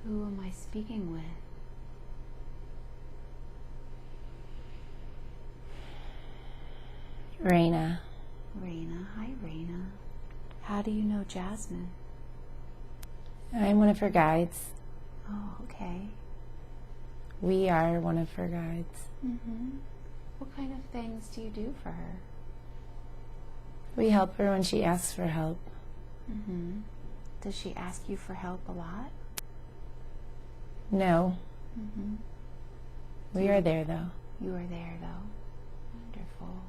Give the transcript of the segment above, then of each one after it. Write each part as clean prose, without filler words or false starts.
Who am I speaking with? Raina. Raina. Hi, Raina. How do you know Jasmine? I'm one of her guides. Oh, okay. We are one of her guides. What kind of things do you do for her? We help her when she asks for help. Does she ask you for help a lot? No. We are there, though. You are there, though. Wonderful.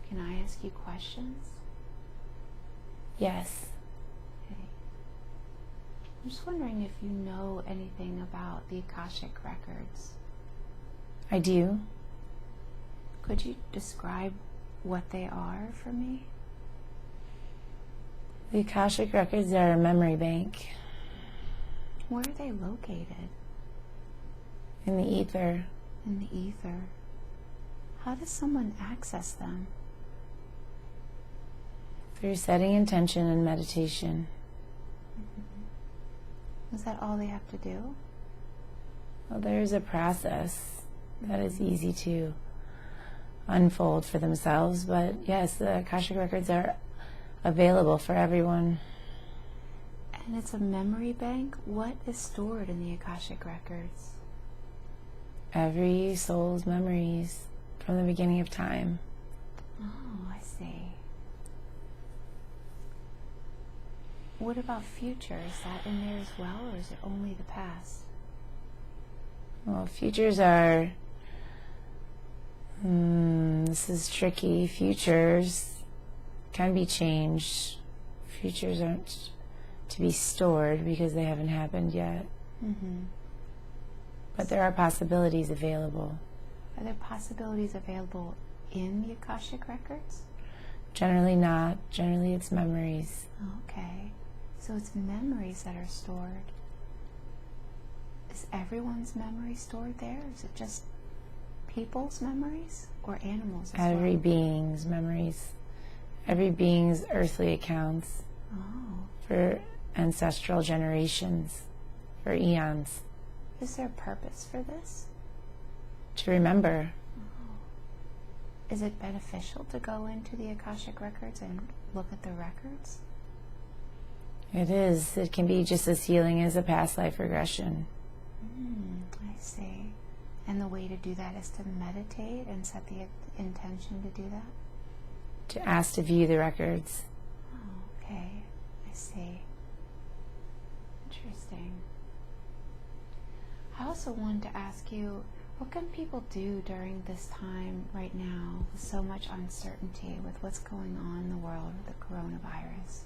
Can I ask you questions? Yes. Okay. I'm just wondering if you know anything about the Akashic records. I do. Could you describe what they are for me? The Akashic records are a memory bank. Where are they located? In the ether. In the ether. How does someone access them? Through setting intention and meditation. Is that all they have to do? Well, there's a process that is easy to unfold for themselves, but yes, the Akashic records are available for everyone. And it's a memory bank? What is stored in the Akashic records? Every soul's memories from the beginning of time. Oh, I see. What about future? Is that in there as well, or is it only the past? Well, futures are... this is tricky. Futures can be changed. Futures aren't to be stored because they haven't happened yet. But there are possibilities available. Are there possibilities available in the Akashic records? Generally not. Generally it's memories. Okay. So it's memories that are stored. Is everyone's memory stored there? Is it just people's memories or animals as Every well? being's memories. Every being's earthly accounts. Oh. For ancestral generations. For eons. Is there a purpose for this? To remember. Is it beneficial to go into the Akashic records and look at the records? It is. It can be just as healing as a past life regression. I see. And the way to do that is to meditate and set the intention to do that? To ask to view the records. Oh, okay. I see. Interesting. I also wanted to ask you, what can people do during this time right now with so much uncertainty with what's going on in the world with the coronavirus?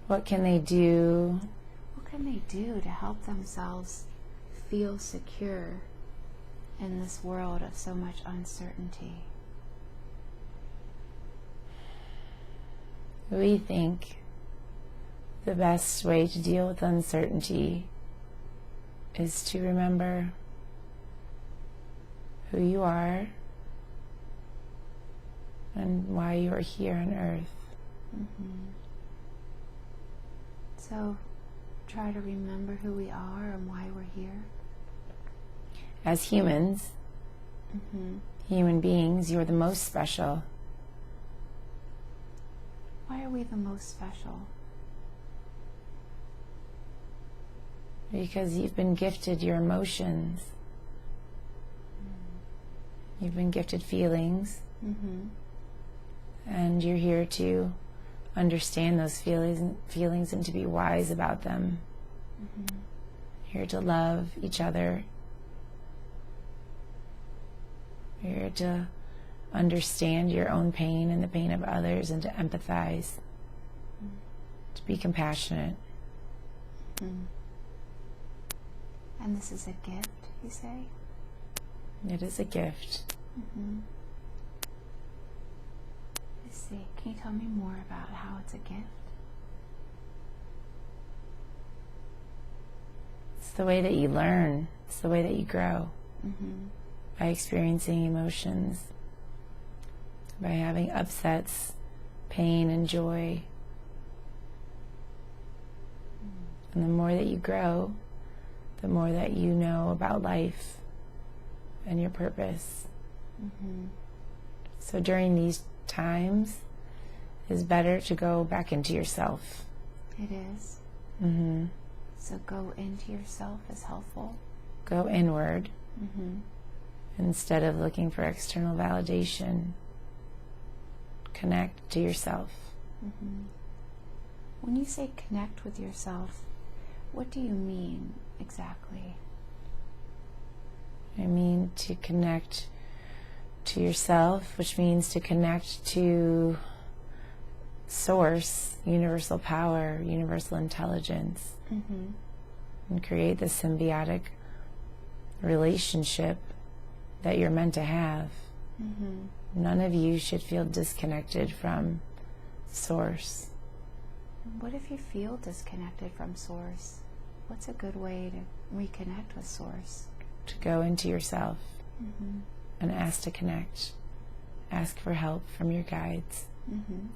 What can they do? What can they do to help themselves feel secure in this world of so much uncertainty? We think the best way to deal with uncertainty is to remember who you are and why you are here on earth. So try to remember who we are and why we're here. As humans, human beings, you're the most special. Why are we the most special? Because you've been gifted your emotions. You've been gifted feelings. And you're here to understand those feelings and to be wise about them. Here to love each other. You're here to understand your own pain and the pain of others and to empathize. To be compassionate. And this is a gift, you say? It is a gift. I see. Can you tell me more about how it's a gift? It's the way that you learn. It's the way that you grow. By experiencing emotions. By having upsets, pain, and joy. And the more that you grow, the more that you know about life and your purpose. Mm-hmm. So during these times, it's better to go back into yourself. It is. Mm-hmm. So go into yourself is helpful. Go inward. Mm-hmm. Instead of looking for external validation. Connect to yourself. Mm-hmm. When you say connect with yourself, what do you mean exactly? I mean to connect to yourself, which means to connect to source, universal power, universal intelligence, Mm-hmm. and create the symbiotic relationship that you're meant to have. Mm-hmm. None of you should feel disconnected from source. What if you feel disconnected from source? What's a good way to reconnect with source? To go into yourself Mm-hmm. and ask to connect. Ask for help from your guides. Mm-hmm.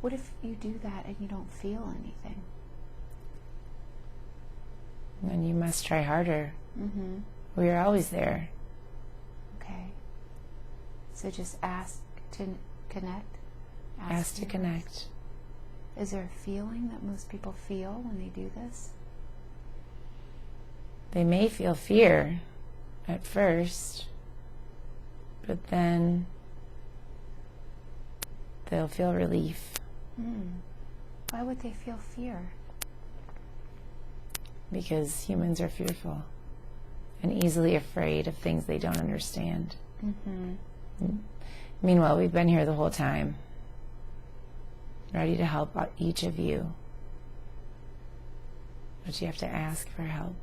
What if you do that and you don't feel anything? Then you must try harder. Mm-hmm. We are always there. Okay. So just ask to connect. Ask to connect. Is there a feeling that most people feel when they do this? They may feel fear at first, but then they'll feel relief. Why would they feel fear? Because humans are fearful and easily afraid of things they don't understand. Mm-hmm. Meanwhile, we've been here the whole time, ready to help each of you. But you have to ask for help.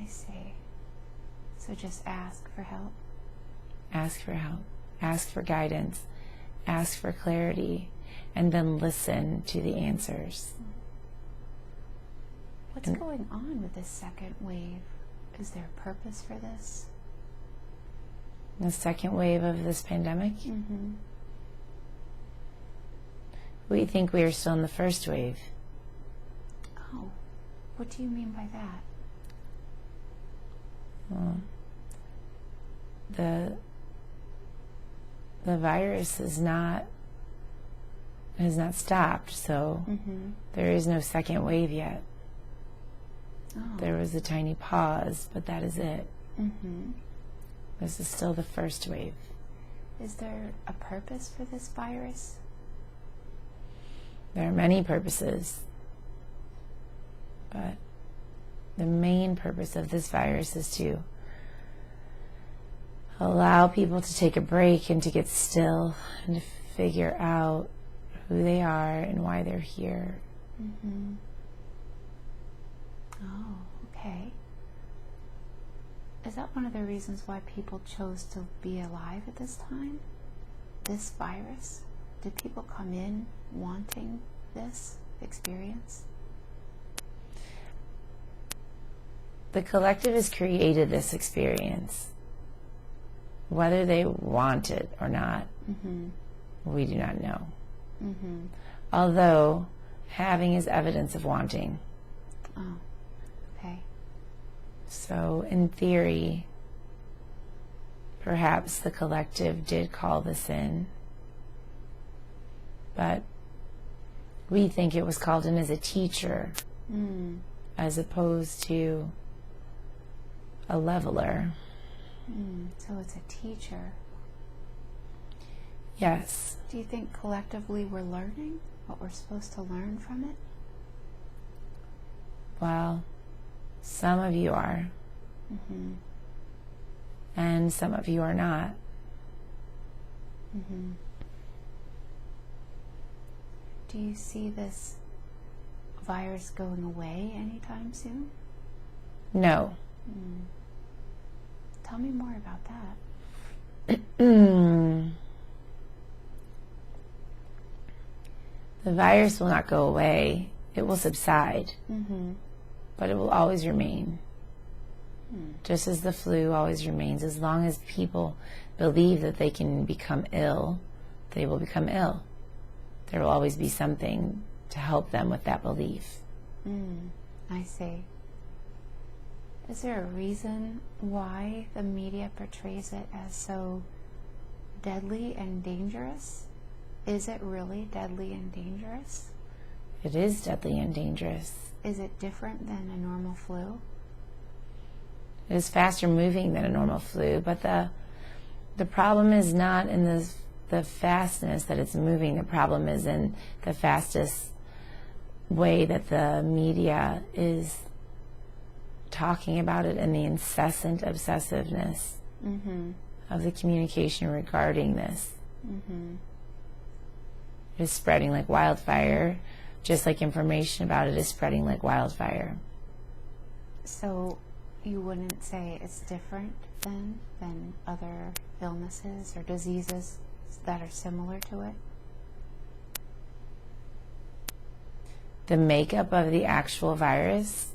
I see. So just ask for help. Ask for help. Ask for guidance. Ask for clarity. And then listen to the answers. What's going on with this second wave? Is there a purpose for this? The second wave of this pandemic, Mm-hmm. we think we are still in the first wave. Oh, what do you mean by that? Well, the virus has not stopped, so Mm-hmm. there is no second wave yet. Oh. There was a tiny pause, but that is it. Mm-hmm. This is still the first wave. Is there a purpose for this virus? There are many purposes, but the main purpose of this virus is to allow people to take a break and to get still and to figure out who they are and why they're here. Mm-hmm. Oh, okay. Is that one of the reasons why people chose to be alive at this time? This virus? Did people come in wanting this experience? The collective has created this experience. Whether they want it or not, Mm-hmm. we do not know. Mm-hmm. Although having is evidence of wanting. Oh, okay. So in theory, perhaps the collective did call this in, but we think it was called in as a teacher as opposed to a leveler. So it's a teacher. Yes. Do you think collectively we're learning what we're supposed to learn from it? Well, some of you are, Mm-hmm. and some of you are not. Mm-hmm. Do you see this virus going away anytime soon? No. Tell me more about that. The virus will not go away. It will subside, Mm-hmm. but it will always remain. Just as the flu always remains. As long as people believe that they can become ill, they will become ill. There will always be something to help them with that belief. I see. Is there a reason why the media portrays it as so deadly and dangerous? Is it really deadly and dangerous? It is deadly and dangerous. Is it different than a normal flu? It is faster moving than a normal flu, but the problem is not in the fastness that it's moving. The problem is in the fastest way that the media is talking about it, and the incessant obsessiveness of the communication regarding this. It is spreading like wildfire, just like information about it is spreading like wildfire. So you wouldn't say it's different than other illnesses or diseases that are similar to it? The makeup of the actual virus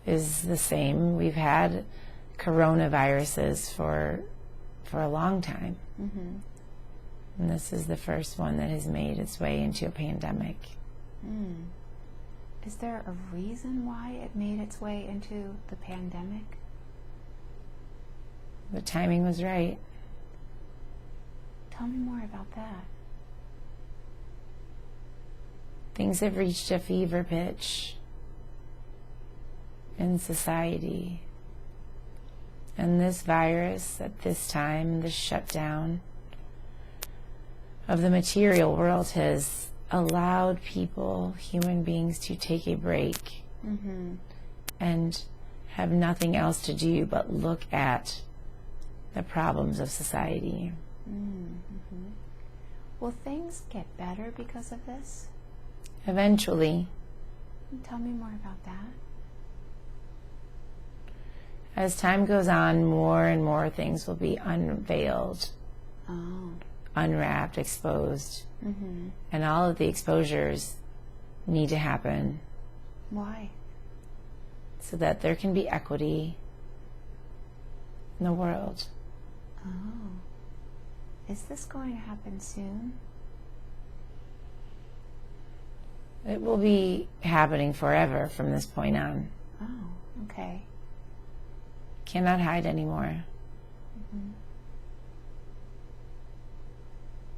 is the same. We've had coronaviruses for a long time. And this is the first one that has made its way into a pandemic. Is there a reason why it made its way into the pandemic? The timing was right. Tell me more about that. Things have reached a fever pitch in society. And this virus at this time, this shutdown of the material world, has allowed people, human beings, to take a break and have nothing else to do but look at the problems of society. Will things get better because of this? Eventually. Tell me more about that. As time goes on, more and more things will be unveiled, unwrapped, exposed. And all of the exposures need to happen. Why? So that there can be equity in the world. Oh. Is this going to happen soon? It will be happening forever from this point on. Oh, okay. Cannot hide anymore.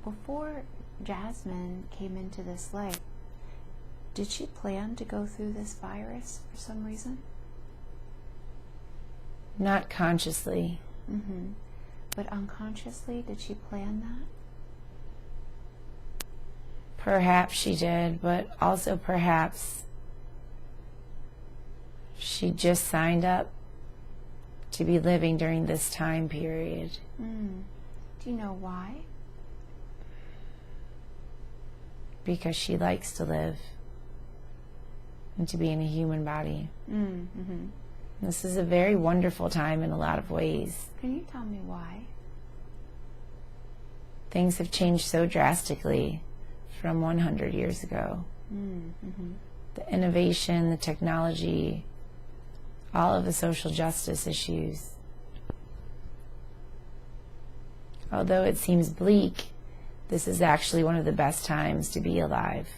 Before Jasmine came into this life, did she plan to go through this virus for some reason? Not consciously. But unconsciously, did she plan that? Perhaps she did, but also perhaps she just signed up to be living during this time period. Do you know why? Because she likes to live and to be in a human body. This is a very wonderful time in a lot of ways. Can you tell me why? Things have changed so drastically from 100 years ago. The innovation, the technology, all of the social justice issues. Although it seems bleak, this is actually one of the best times to be alive.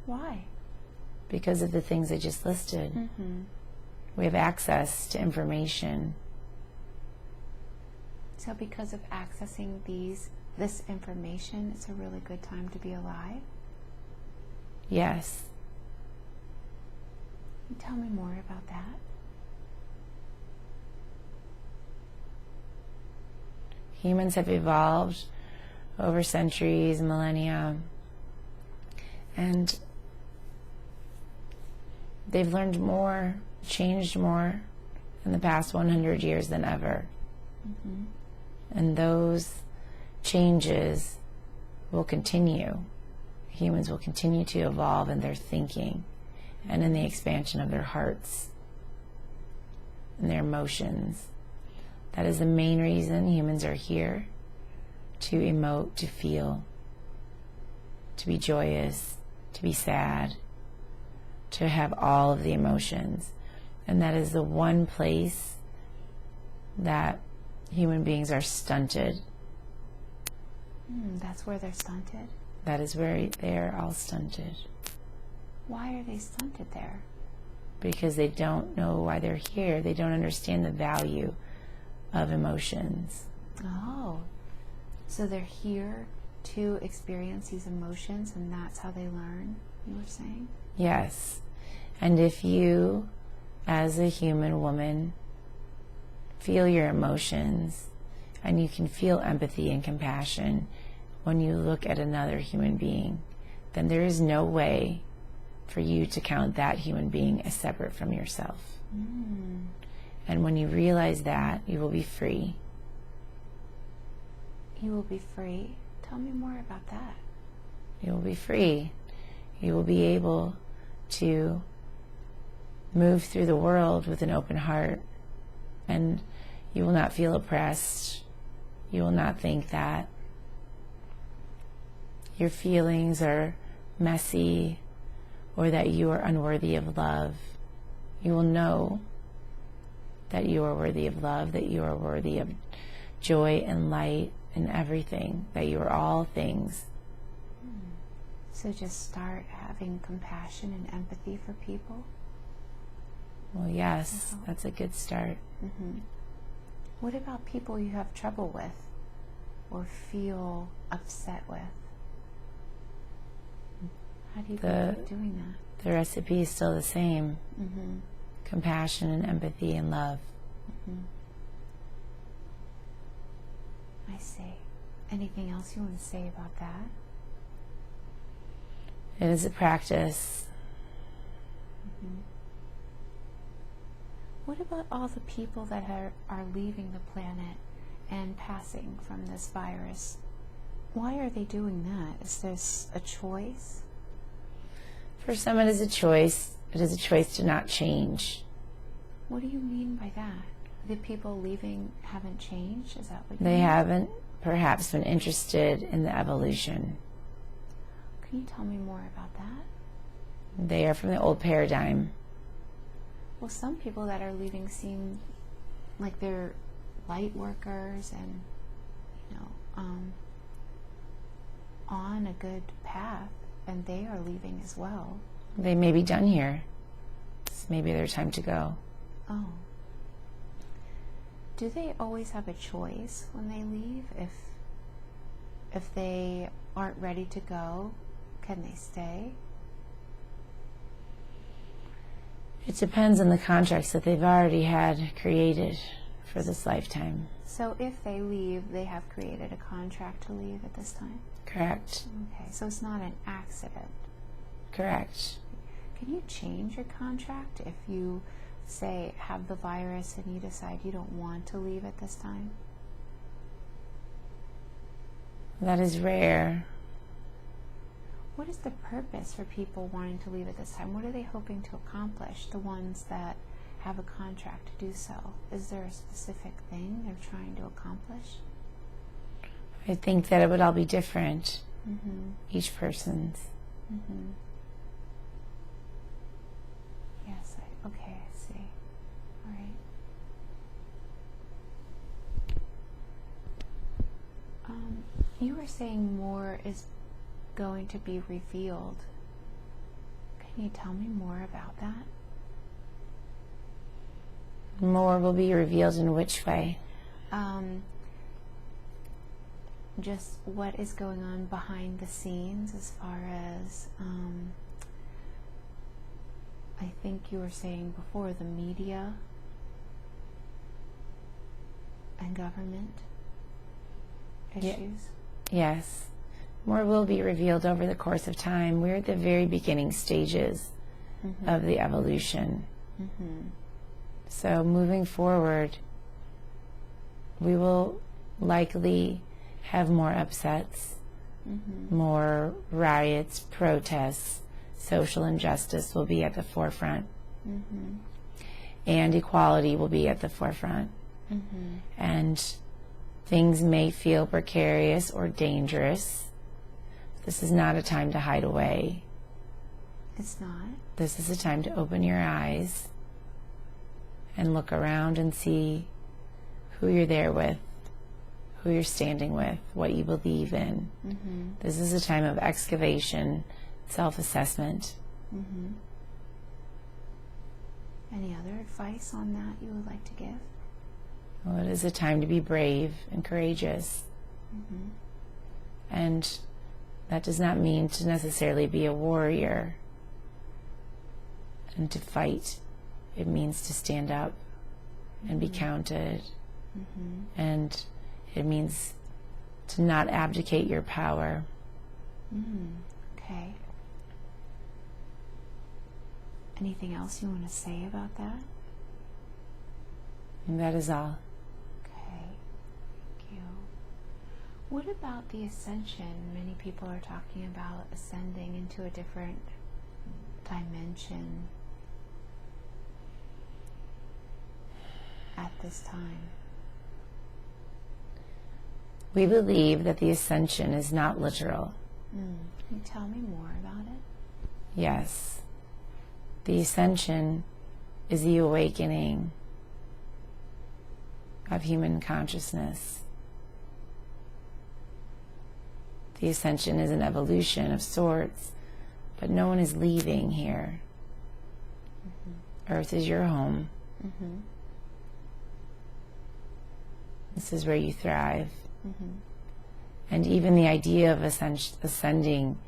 Why? Because of the things I just listed. We have access to information. So because of accessing this information, it's a really good time to be alive? Yes. Tell me more about that. Humans have evolved over centuries, millennia, and they've learned more, changed more in the past 100 years than ever. And those changes will continue. Humans will continue to evolve in their thinking and in the expansion of their hearts and their emotions. That is the main reason humans are here, to emote, to feel, to be joyous, to be sad, to have all of the emotions. And that is the one place that human beings are stunted. That's where they're stunted? That is where they are all stunted. Why are they stunted there? Because they don't know why they're here. They don't understand the value of emotions. Oh, so they're here to experience these emotions, and that's how they learn, you were saying? Yes. And if you, as a human woman, feel your emotions, and you can feel empathy and compassion when you look at another human being, then there is no way for you to count that human being as separate from yourself. And when you realize that, you will be free. You will be free? Tell me more about that. You will be free. You will be able to move through the world with an open heart, and you will not feel oppressed. You will not think that your feelings are messy or that you are unworthy of love. You will know that you are worthy of love, that you are worthy of joy and light and everything, that you are all things. So just start having compassion and empathy for people? Well, yes, that's a good start. What about people you have trouble with or feel upset with? How do you keep doing that? The recipe is still the same. Compassion and empathy and love. I see. Anything else you want to say about that? It is a practice. What about all the people that are leaving the planet and passing from this virus? Why are they doing that? Is this a choice? For some it is a choice. It is a choice to not change. What do you mean by that? The people leaving haven't changed? Is that what you They mean? haven't perhaps been interested in the evolution. Can you tell me more about that? They are from the old paradigm. Well, some people that are leaving seem like they're light workers and, on a good path, and they are leaving as well. They may be done here. It's maybe their time to go. Oh. Do they always have a choice when they leave? If they aren't ready to go, can they stay? It depends on the contracts that they've already had created for this lifetime. So if they leave, they have created a contract to leave at this time? Correct. Okay, so it's not an accident. Correct. Can you change your contract if you, say, have the virus and you decide you don't want to leave at this time? That is rare. What is the purpose for people wanting to leave at this time? What are they hoping to accomplish, the ones that have a contract to do so? Is there a specific thing they're trying to accomplish? I think that it would all be different. Mm-hmm. Each person's. Mm-hmm. Yes, okay, I see. All right. You were saying more is going to be revealed. Can you tell me more about that? More will be revealed in which way? Just what is going on behind the scenes as far as, I think you were saying before, the media and government issues? Yes. More will be revealed over the course of time. We're at the very beginning stages of the evolution. So moving forward, we will likely have more upsets, more riots, protests. Social injustice will be at the forefront. And equality will be at the forefront. And things may feel precarious or dangerous. This is not a time to hide away. It's not? This is a time to open your eyes and look around and see who you're there with, who you're standing with, what you believe in. This is a time of excavation, self-assessment. Mm-hmm. Any other advice on that you would like to give? Well, it is a time to be brave and courageous. Mm-hmm. And that does not mean to necessarily be a warrior and to fight. It means to stand up and be counted. Mm-hmm. And it means to not abdicate your power. Okay. Anything else you want to say about that? And that is all. Okay. Thank you. What about the ascension? Many people are talking about ascending into a different dimension at this time. We believe that the ascension is not literal. Can you tell me more about it? Yes. The ascension is the awakening of human consciousness. The ascension is an evolution of sorts, but no one is leaving here. Earth is your home. This is where you thrive. And even the idea of ascending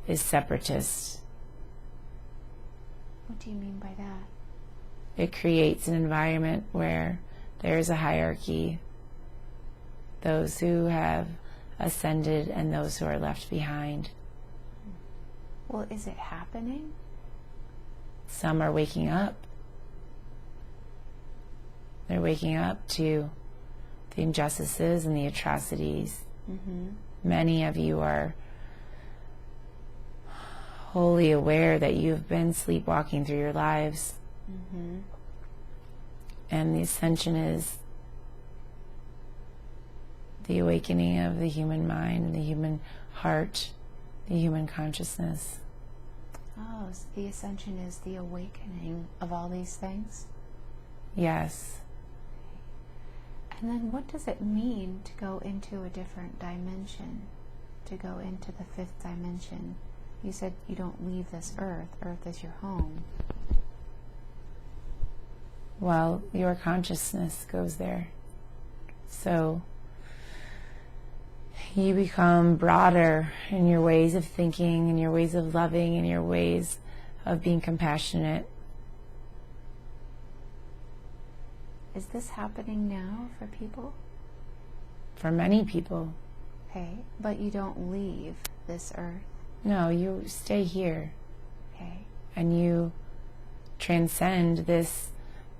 is separatist. What do you mean by that? It creates an environment where there is a hierarchy. Those who have ascended and those who are left behind. Well, is it happening? Some are waking up. They're waking up to the injustices and the atrocities. Many of you are wholly aware that you've been sleepwalking through your lives. And the ascension is the awakening of the human mind and the human heart, the human consciousness. Oh, so the ascension is the awakening of all these things? Yes. And then what does it mean to go into a different dimension, to go into the fifth dimension? You said you don't leave this earth. Earth is your home. Well, your consciousness goes there. So you become broader in your ways of thinking, in your ways of loving, in your ways of being compassionate. Is this happening now for people? For many people. Okay, but you don't leave this earth. No, you stay here. Okay. And you transcend this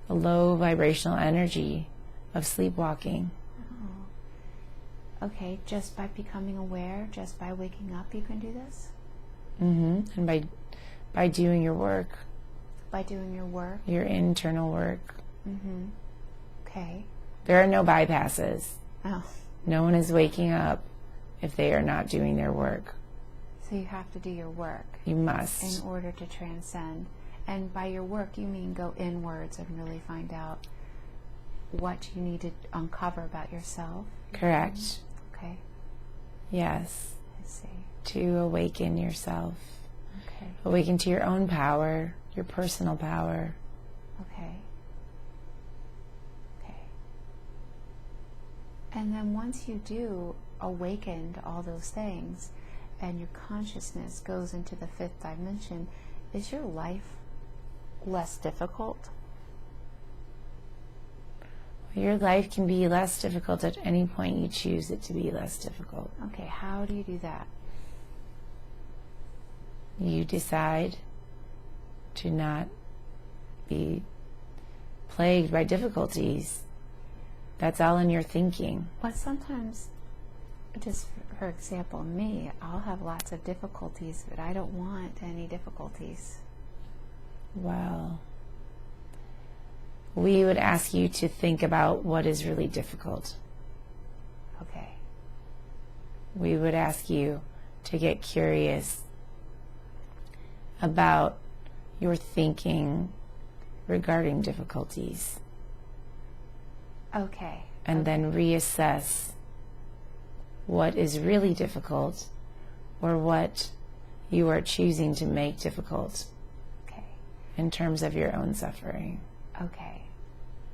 low vibrational energy of sleepwalking. Oh. Okay, just by becoming aware, just by waking up, you can do this? And by doing your work. By doing your work? Your internal work. Okay. There are no bypasses. Oh. No one is waking up if they are not doing their work. So you have to do your work. You must. In order to transcend. And by your work, you mean go inwards and really find out what you need to uncover about yourself? Correct. Okay. Yes. I see. To awaken yourself. Okay. Awaken to your own power, your personal power. Okay. And then once you do awaken to all those things and your consciousness goes into the fifth dimension, is your life less difficult? Your life can be less difficult at any point you choose it to be less difficult. Okay, how do you do that? You decide to not be plagued by difficulties. That's all in your thinking. But sometimes, just for example, me, I'll have lots of difficulties, but I don't want any difficulties. Well, we would ask you to think about what is really difficult. Okay. We would ask you to get curious about your thinking regarding difficulties. Okay. And then reassess what is really difficult or what you are choosing to make difficult. in terms of your own suffering. Okay.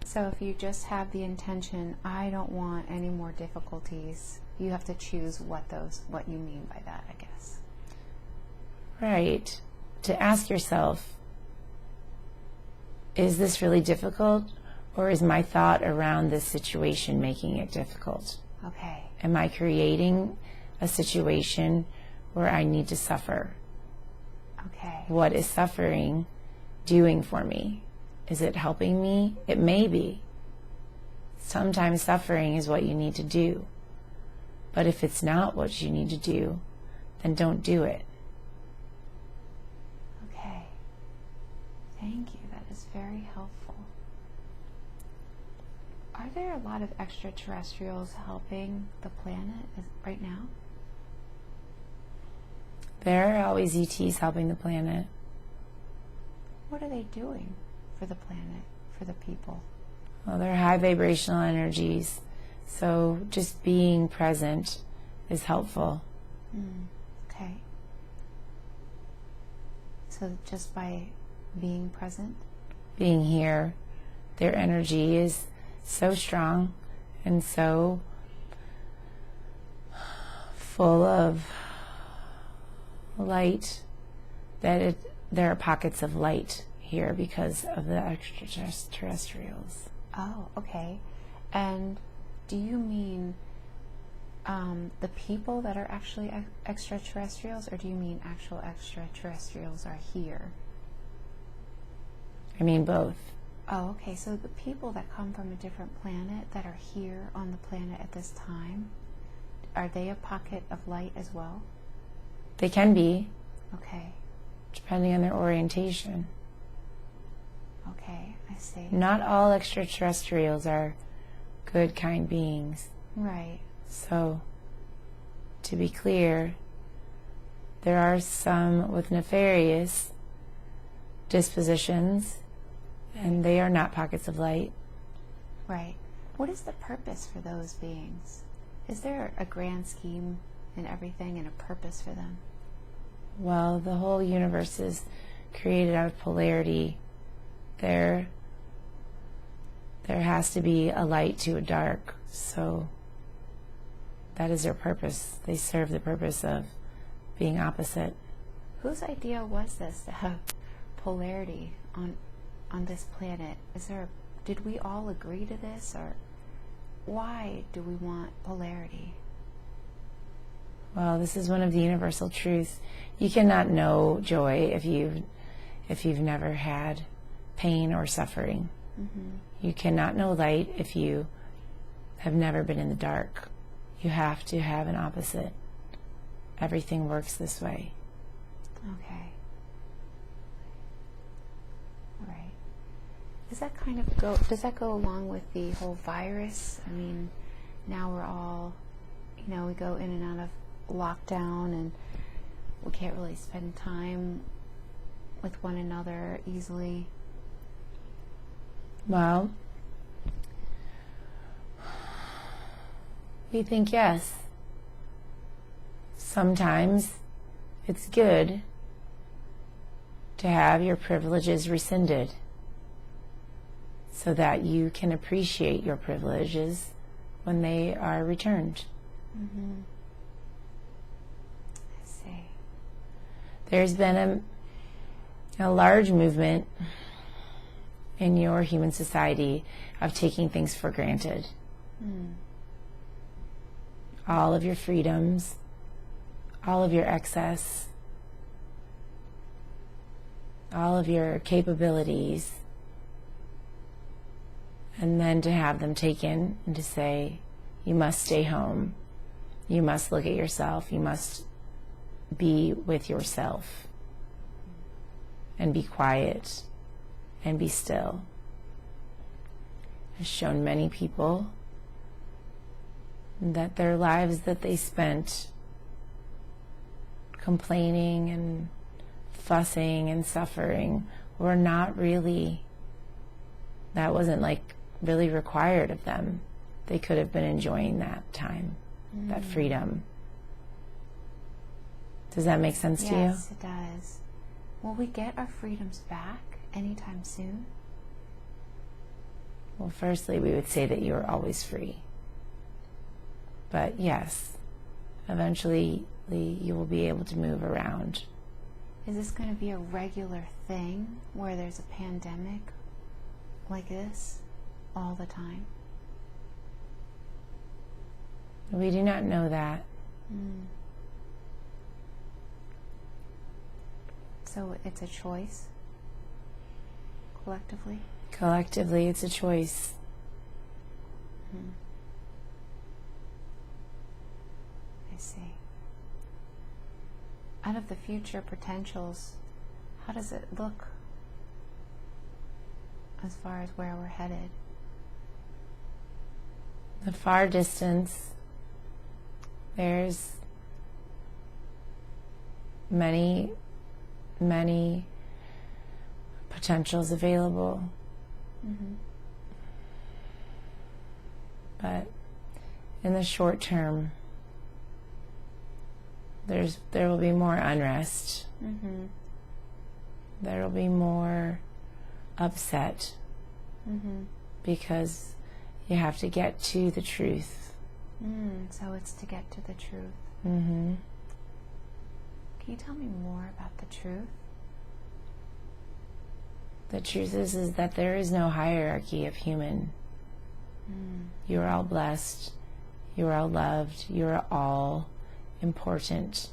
So if you just have the intention, I don't want any more difficulties, you have to choose what you mean by that, I guess. Right. To ask yourself, is this really difficult, or is my thought around this situation making it difficult? Okay. Am I creating a situation where I need to suffer? Okay. What is suffering doing for me? Is it helping me? It may be. Sometimes suffering is what you need to do. But if it's not what you need to do, then don't do it. Okay. Thank you. That is very helpful. Are there a lot of extraterrestrials helping the planet right now? There are always ETs helping the planet. What are they doing for the planet, for the people? Well, they're high vibrational energies, so just being present is helpful. Okay. So just by being present? Being here, their energy is so strong and so full of light that there are pockets of light here because of the extraterrestrials. Oh, okay. And do you mean the people that are actually extraterrestrials, or do you mean actual extraterrestrials are here? I mean both. Oh, okay. So the people that come from a different planet that are here on the planet at this time, are they a pocket of light as well? They can be. Okay. Depending on their orientation. Okay, I see. Not all extraterrestrials are good, kind beings. Right. So, to be clear, there are some with nefarious dispositions, and they are not pockets of light. Right. What is the purpose for those beings? Is there a grand scheme in everything and a purpose for them? Well, the whole universe is created out of polarity. There has to be a light to a dark, so that is their purpose. They serve the purpose of being opposite. Whose idea was this to have polarity on this planet? Did we all agree to this, or why do we want polarity? Well, this is one of the universal truths. You cannot know joy if you've never had pain or suffering. You cannot know light if you have never been in the dark. You have to have an opposite. Everything works this way. Okay. All right. Does that go along with the whole virus? I mean, now we're all, we go in and out of lockdown, and we can't really spend time with one another easily. Well, we think yes. Sometimes it's good to have your privileges rescinded so that you can appreciate your privileges when they are returned. I see. There's been a large movement in your human society of taking things for granted. All of your freedoms, all of your excess, all of your capabilities, and then to have them taken and to say, you must stay home, you must look at yourself, you must be with yourself and be quiet and be still. Has shown many people that their lives that they spent complaining and fussing and suffering were not really, that wasn't like really required of them. They could have been enjoying that time, that freedom. Does that make sense to you? Yes, it does. Will we get our freedoms back anytime soon? Well, firstly, we would say that you are always free. But yes, eventually you will be able to move around. Is this going to be a regular thing where there's a pandemic like this all the time? We do not know that. So it's a choice, collectively? Collectively, it's a choice. I see. Out of the future potentials, how does it look as far as where we're headed? The far distance, there's many potentials available. But in the short term, there will be more unrest. There will be more upset because you have to get to the truth. So it's to get to the truth. Can you tell me more about the truth? The truth is that there is no hierarchy of human. You are all blessed. You are all loved. You are all important.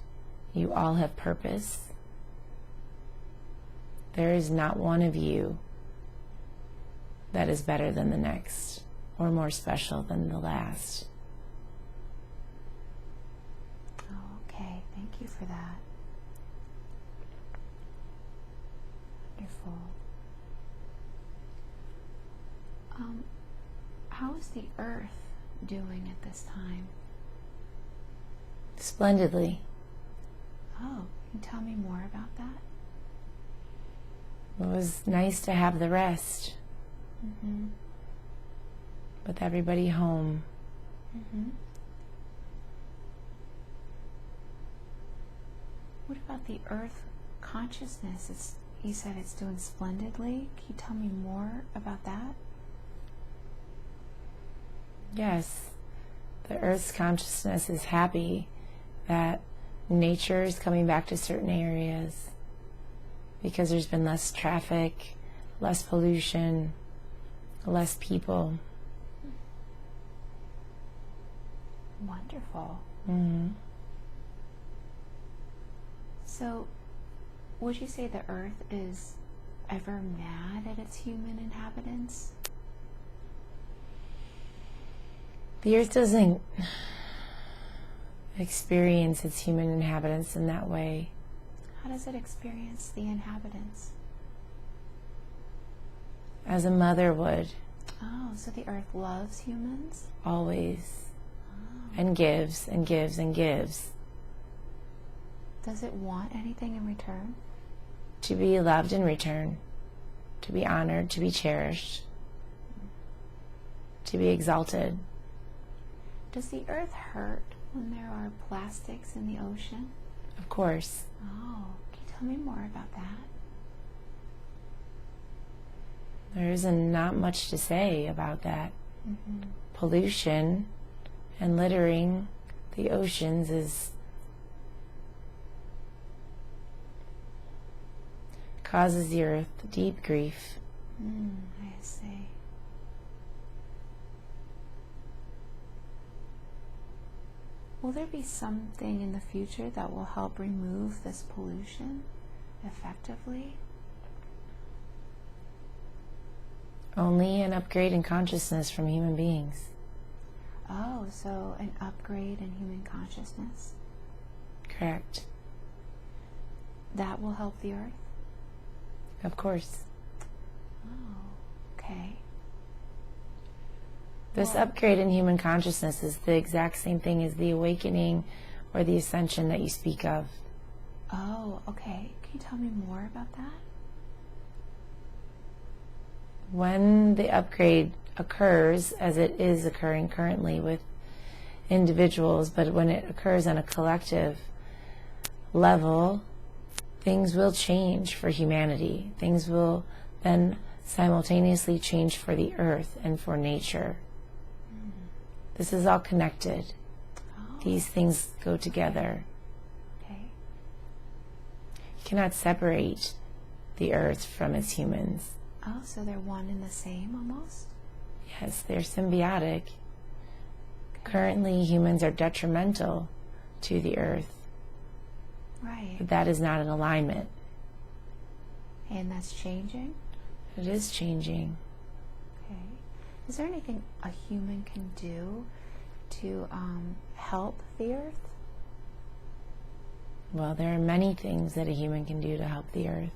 You all have purpose. There is not one of you that is better than the next or more special than the last. Oh, okay. Thank you for that. Wonderful. How is the Earth doing at this time? Splendidly. Oh, can you tell me more about that? It was nice to have the rest. With everybody home. What about the Earth consciousness? You said it's doing splendidly. Can you tell me more about that? Yes. The Earth's consciousness is happy that nature is coming back to certain areas because there's been less traffic, less pollution, less people. Wonderful. So, would you say the Earth is ever mad at its human inhabitants? The Earth doesn't experience its human inhabitants in that way. How does it experience the inhabitants? As a mother would. Oh, so the Earth loves humans? Always. And gives and gives and gives. Does it want anything in return? To be loved in return. To be honored, to be cherished. To be exalted. Does the Earth hurt when there are plastics in the ocean? Of course. Oh, can you tell me more about that? There isn't not much to say about that. Pollution and littering the oceans causes the Earth deep grief. I see. Will there be something in the future that will help remove this pollution effectively? Only an upgrade in consciousness from human beings. Oh, so an upgrade in human consciousness. Correct. That will help the Earth? Of course. Oh, okay. This upgrade in human consciousness is the exact same thing as the awakening or the ascension that you speak of. Oh, okay. Can you tell me more about that? When the upgrade occurs, as it is occurring currently with individuals, but when it occurs on a collective level, things will change for humanity. Things will then simultaneously change for the earth and for nature. This is all connected. Oh. These things go together. Okay. You cannot separate the earth from its humans. Oh, so they're one and the same almost? Yes, they're symbiotic. Currently, humans are detrimental to the earth. Right. But that is not an alignment. And that's changing? It is changing. Okay. Is there anything a human can do to help the earth? Well, there are many things that a human can do to help the earth.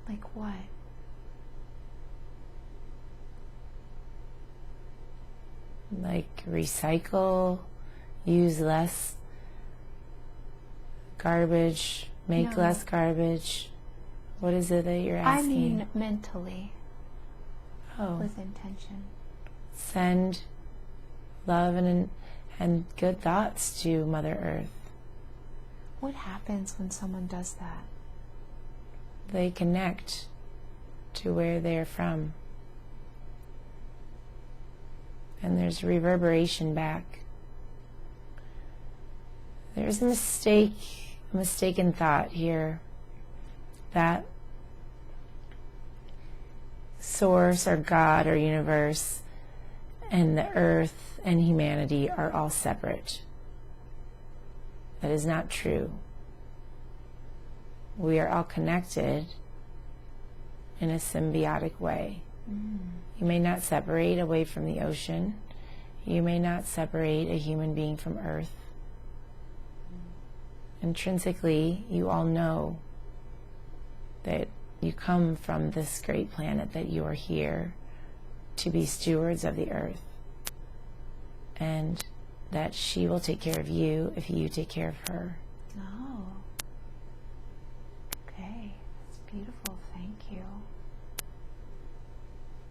Like what? Like recycle, use less garbage, make No. less garbage. What is it that you're asking? I mean mentally, oh, with intention. send love and good thoughts to Mother Earth. What happens when someone does that? They connect to where they're from. And there's reverberation back. There's a mistaken thought here that Source or God or universe and the earth and humanity are all separate. That is not true. We are all connected in a symbiotic way. You may not separate away from the ocean. You may not separate a human being from Earth. Intrinsically, you all know that you come from this great planet, that you are here to be stewards of the Earth, and that she will take care of you if you take care of her. Oh. Okay. That's beautiful. Thank you.